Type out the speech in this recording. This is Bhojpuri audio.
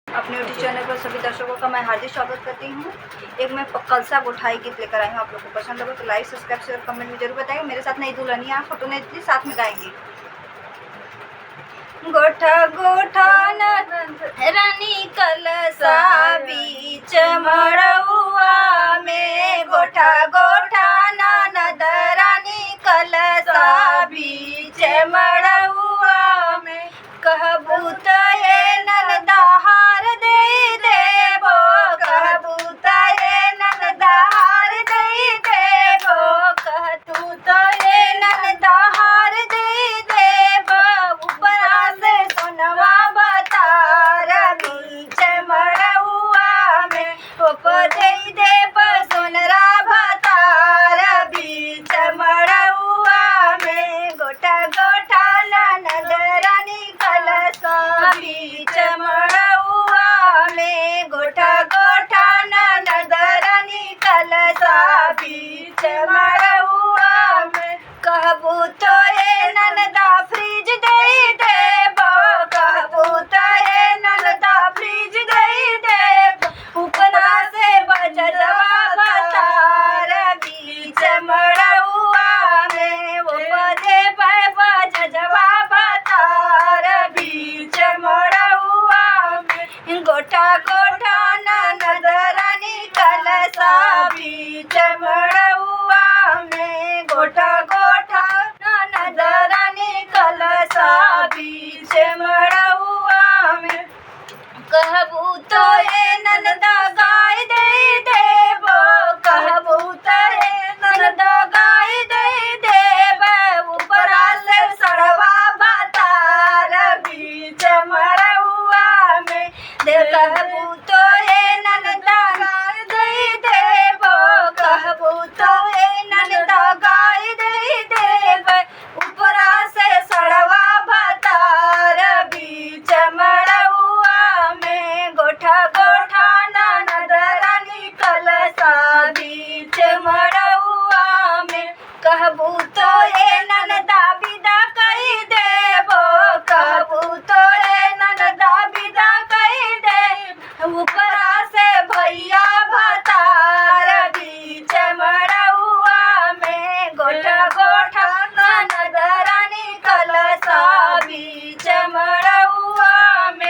अपने यूट्यूब चैनल पर सभी दर्शकों का मैं हार्दिक स्वागत करती हूँ। एक मैं कलसा गोठाई गीत लेकर आई हूँ। आप लोग को पसंद होगा तो लाइक सब्सक्राइब शेयर कमेंट में जरूर बताएंगे। मेरे साथ नई दुल्हनिया फोटो नहीं दी, साथ में गाएंगी। गोठा गोठा न रानी कलसा बीच मड़ुआ में, गोठा गोठा ननद रानी कलसा बीच मड़ुआ में, कहबू त ये ननदा हार दे देबो, कहबू त ये ननदा हार दे देबो, कह तू तो ये ननदा हार दे देबो, ऊपरा से सोनवा बतार बीच मड़ुआ में, ओको दे देब सोनरा बतार बीच मड़ुआ में, गोटा गोटा ननद रानी कलसा बीच मड़ुआ में, गोटा गोटा ननद रानी कलसा बीच मड़ुआ में, कहबू तो ये ननदा फ्रिज दे देबो, कहबू तो ये ननदा फ्रिज दे देबो, ऊपरा से बजरवा बतार बीच मड़ुआ में, वो बजे बजरवा बतार बीच मड़ुआ में, गोटा गोटा ननद रानी कलसा बीच मड़ुआ में, गोटा गोटा ननद रानी कलसा बीच मड़ुआ में, कहबू तो ये ननदा गाय दे देबो, कहबू तो ये ननदा गाय दे देबो, ऊपरा से सड़वा बतार बीच मड़ुआ में, दे कहबू तो ये ननदा गाय दे देबो, कहबू तो ये ननदा